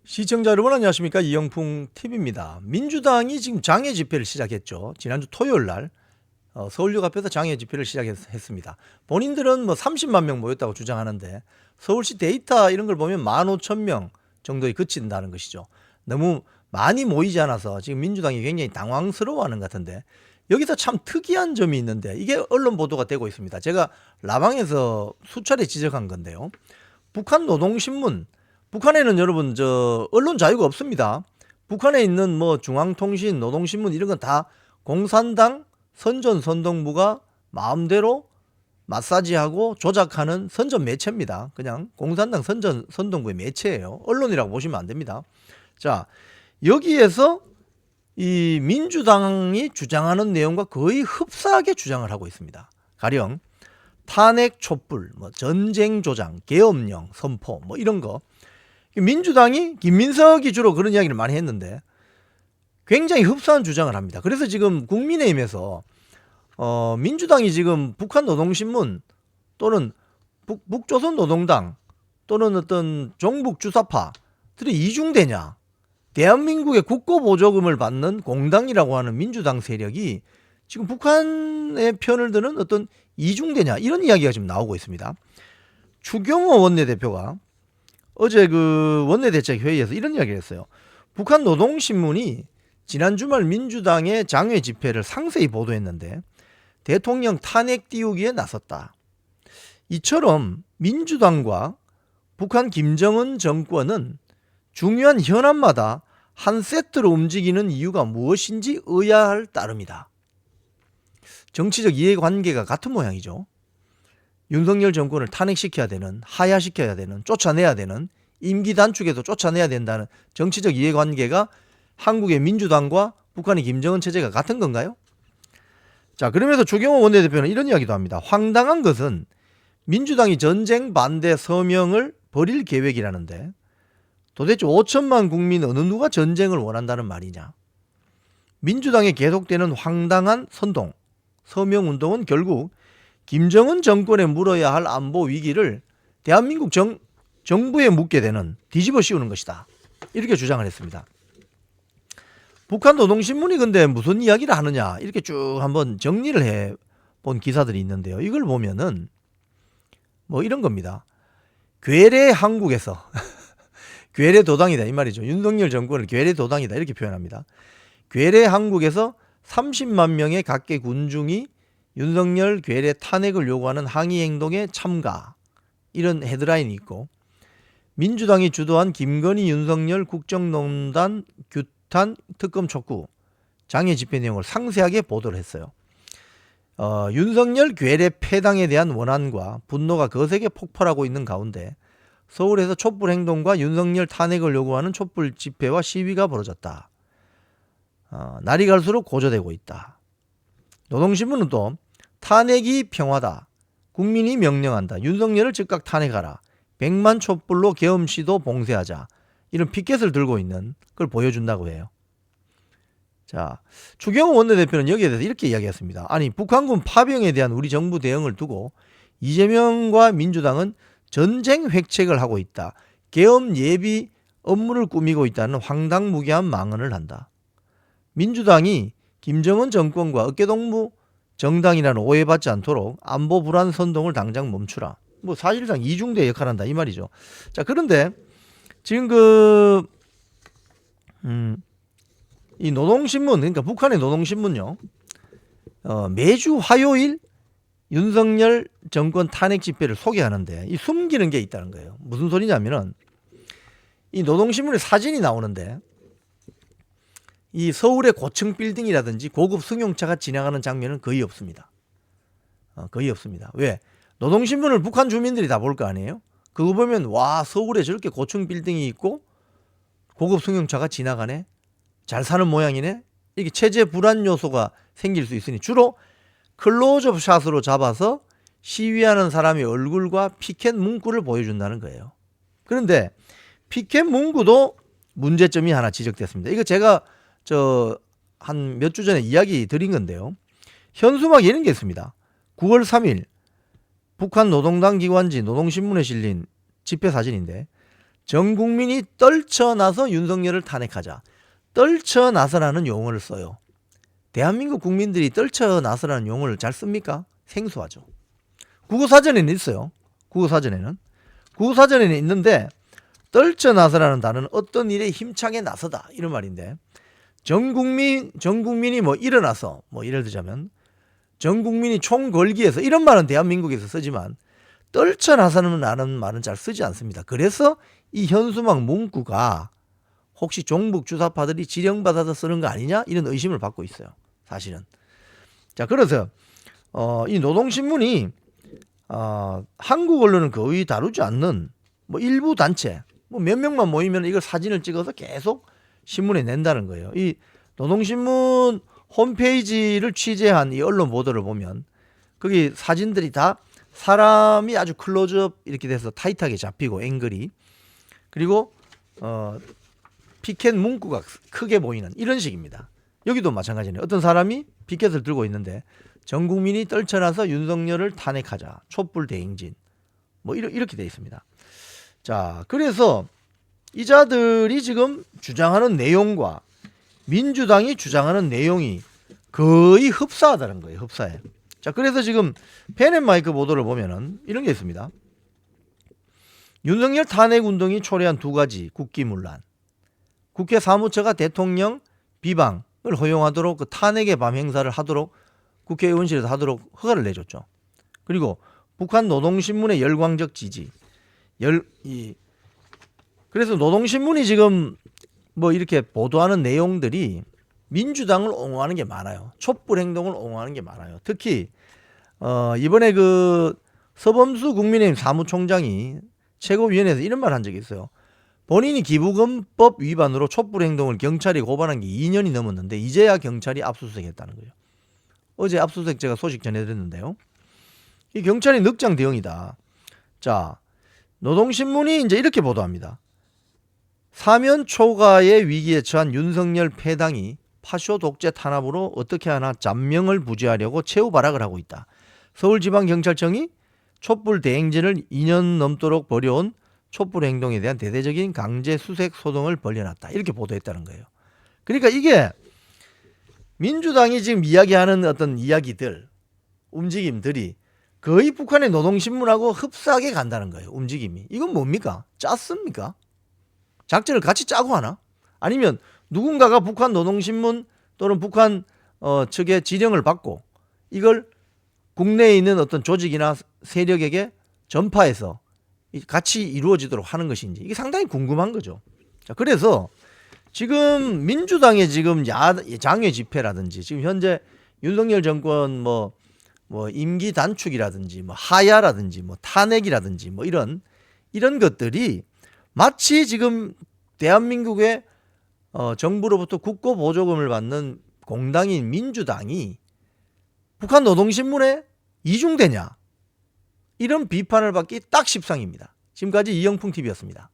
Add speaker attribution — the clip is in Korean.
Speaker 1: 시청자 여러분 안녕하십니까? 이영풍 TV입니다. 민주당이 지금 장애 집회를 시작했죠. 지난주 토요일 날 서울역 앞에서 장애 집회를 시작했습니다. 본인들은 뭐 30만 명 모였다고 주장하는데 서울시 데이터 이런 걸 보면 15,000명 정도에 그친다는 것이죠. 너무 많이 모이지 않아서 지금 민주당이 굉장히 당황스러워하는 것 같은데 여기서 참 특이한 점이 있는데 이게 언론 보도가 되고 있습니다. 제가 라방에서 수차례 지적한 건데요. 북한 노동신문, 북한에는 여러분 언론 자유가 없습니다. 북한에 있는 뭐 중앙통신, 노동신문 이런 건 다 공산당 선전선동부가 마음대로 마사지하고 조작하는 선전 매체입니다. 그냥 공산당 선전선동부의 매체예요. 언론이라고 보시면 안 됩니다. 자, 여기에서 이 민주당이 주장하는 내용과 거의 흡사하게 주장을 하고 있습니다. 가령 탄핵 촛불, 뭐 전쟁 조장, 계엄령 선포 뭐 이런 거. 민주당이 김민석이 주로 그런 이야기를 많이 했는데 굉장히 흡사한 주장을 합니다. 그래서 지금 국민의힘에서 민주당이 지금 북한 노동신문 또는 북조선 노동당 또는 어떤 종북 주사파들이 이중대냐, 대한민국의 국고보조금을 받는 공당이라고 하는 민주당 세력이 지금 북한의 편을 드는 어떤 이중대냐, 이런 이야기가 지금 나오고 있습니다. 추경호 원내대표가 어제 그 원내대책 회의에서 이런 이야기를 했어요. 북한 노동신문이 지난 주말 민주당의 장외 집회를 상세히 보도했는데 대통령 탄핵 띄우기에 나섰다. 이처럼 민주당과 북한 김정은 정권은 중요한 현안마다 한 세트로 움직이는 이유가 무엇인지 의아할 따름이다. 정치적 이해관계가 같은 모양이죠. 윤석열 정권을 탄핵시켜야 되는, 하야시켜야 되는, 쫓아내야 되는, 임기 단축에도 쫓아내야 된다는 정치적 이해관계가 한국의 민주당과 북한의 김정은 체제가 같은 건가요? 자, 그러면서 추경호 원내대표는 이런 이야기도 합니다. 황당한 것은 민주당이 전쟁 반대 서명을 벌일 계획이라는데 도대체 5천만 국민 어느 누가 전쟁을 원한다는 말이냐. 민주당에 계속되는 황당한 선동, 서명운동은 결국 김정은 정권에 물어야 할 안보 위기를 대한민국 정부에 묻게 되는, 뒤집어 씌우는 것이다. 이렇게 주장을 했습니다. 북한 노동신문이 근데 무슨 이야기를 하느냐, 이렇게 쭉 한번 정리를 해본 기사들이 있는데요. 이걸 보면은 뭐 이런 겁니다. 괴뢰 한국에서 괴뢰 도당이다 이 말이죠. 윤석열 정권을 괴뢰 도당이다 이렇게 표현합니다. 괴뢰 한국에서 30만 명의 각계 군중이 윤석열 괴뢰 탄핵을 요구하는 항의 행동에 참가, 이런 헤드라인이 있고, 민주당이 주도한 김건희 윤석열 국정농단 규탄 특검 촉구 장애 집회 내용을 상세하게 보도를 했어요. 윤석열 괴뢰 폐당에 대한 원한과 분노가 거세게 폭발하고 있는 가운데 서울에서 촛불 행동과 윤석열 탄핵을 요구하는 촛불 집회와 시위가 벌어졌다. 날이 갈수록 고조되고 있다. 노동신문은 또 탄핵이 평화다. 국민이 명령한다. 윤석열을 즉각 탄핵하라. 100만 촛불로 계엄시도 봉쇄하자. 이런 피켓을 들고 있는 걸 보여준다고 해요. 자, 추경호 원내대표는 여기에 대해서 이렇게 이야기했습니다. 아니, 북한군 파병에 대한 우리 정부 대응을 두고 이재명과 민주당은 전쟁 획책을 하고 있다. 계엄 예비 업무를 꾸미고 있다는 황당무계한 망언을 한다. 민주당이 김정은 정권과 어깨동무 정당이라는 오해받지 않도록 안보 불안 선동을 당장 멈추라. 뭐 사실상 이중대 역할한다 이 말이죠. 자, 그런데 지금 이 노동신문, 그러니까 북한의 노동신문요, 매주 화요일 윤석열 정권 탄핵 집회를 소개하는데 이 숨기는 게 있다는 거예요. 무슨 소리냐면은 이 노동신문에 사진이 나오는데 이 서울의 고층 빌딩이라든지 고급 승용차가 지나가는 장면은 거의 없습니다. 거의 없습니다. 왜? 노동신문을 북한 주민들이 다 볼 거 아니에요? 그거 보면 와, 서울에 저렇게 고층 빌딩이 있고 고급 승용차가 지나가네, 잘 사는 모양이네, 이게 체제 불안 요소가 생길 수 있으니 주로 클로즈업 샷으로 잡아서 시위하는 사람의 얼굴과 피켓 문구를 보여준다는 거예요. 그런데 피켓 문구도 문제점이 하나 지적됐습니다. 이거 제가 한 몇 주 전에 이야기 드린 건데요. 현수막에 이런 게 있습니다. 9월 3일 북한 노동당 기관지 노동신문에 실린 집회 사진인데 전 국민이 떨쳐나서 윤석열을 탄핵하자. 떨쳐나서라는 용어를 써요. 대한민국 국민들이 떨쳐나서라는 용어를 잘 씁니까? 생소하죠. 국어사전에는 있어요. 국어사전에는 있는데 떨쳐나서라는 단어는 어떤 일에 힘차게 나서다 이런 말인데 전 국민이 뭐 일어나서 뭐 예를 들자면 전 국민이 총 걸기에서 이런 말은 대한민국에서 쓰지만 떨쳐나서는 말은 잘 쓰지 않습니다. 그래서 이 현수막 문구가 혹시 종북 주사파들이 지령받아서 쓰는 거 아니냐 이런 의심을 받고 있어요. 사실은. 자, 그래서 이 노동신문이 한국 언론은 거의 다루지 않는 뭐 일부 단체 뭐 몇 명만 모이면 이걸 사진을 찍어서 계속 신문에 낸다는 거예요. 이 노동신문 홈페이지를 취재한 이 언론 보도를 보면 거기 사진들이 다 사람이 아주 클로즈업 이렇게 돼서 타이트하게 잡히고 앵글이 그리고 피켓 문구가 크게 보이는 이런 식입니다. 여기도 마찬가지네요. 어떤 사람이 피켓을 들고 있는데 전 국민이 떨쳐나서 윤석열을 탄핵하자 촛불 대행진 뭐 이렇게 돼 있습니다. 자, 그래서 이자들이 지금 주장하는 내용과 민주당이 주장하는 내용이 거의 흡사하다는 거예요. 흡사해. 자, 그래서 지금 펜앤마이크 보도를 보면은 이런 게 있습니다. 윤석열 탄핵 운동이 초래한 두 가지 국기문란. 국회 사무처가 대통령 비방을 허용하도록 그 탄핵의 밤 행사를 하도록 국회의원실에서 하도록 허가를 내줬죠. 그리고 북한 노동신문의 열광적 지지. 그래서 노동신문이 지금 뭐 이렇게 보도하는 내용들이 민주당을 옹호하는 게 많아요. 촛불 행동을 옹호하는 게 많아요. 특히 이번에 그 서범수 국민의힘 사무총장이 최고위원회에서 이런 말 한 적이 있어요. 본인이 기부금법 위반으로 촛불 행동을 경찰이 고발한 게 2년이 넘었는데 이제야 경찰이 압수수색했다는 거예요. 어제 압수수색 제가 소식 전해드렸는데요. 이 경찰이 늑장 대응이다. 자, 노동신문이 이제 이렇게 보도합니다. 사면 초과의 위기에 처한 윤석열 패당이 파쇼 독재 탄압으로 어떻게 하나 잔명을 부지하려고 최후 발악을 하고 있다. 서울지방경찰청이 촛불 대행진을 2년 넘도록 벌여온 촛불 행동에 대한 대대적인 강제 수색 소동을 벌여놨다. 이렇게 보도했다는 거예요. 그러니까 이게 민주당이 지금 이야기하는 어떤 이야기들, 움직임들이 거의 북한의 노동신문하고 흡사하게 간다는 거예요. 움직임이. 이건 뭡니까? 짰습니까? 작전을 같이 짜고 하나? 아니면 누군가가 북한 노동신문 또는 북한 측의 지령을 받고 이걸 국내에 있는 어떤 조직이나 세력에게 전파해서 같이 이루어지도록 하는 것인지 이게 상당히 궁금한 거죠. 자, 그래서 지금 민주당의 지금 장외 집회라든지 지금 현재 윤석열 정권 뭐 임기 단축이라든지 뭐 하야라든지 뭐 탄핵이라든지 뭐 이런 것들이 마치 지금 대한민국의 정부로부터 국고 보조금을 받는 공당인 민주당이 북한 노동신문에 이중되냐 이런 비판을 받기 딱 십상입니다. 지금까지 이영풍TV였습니다.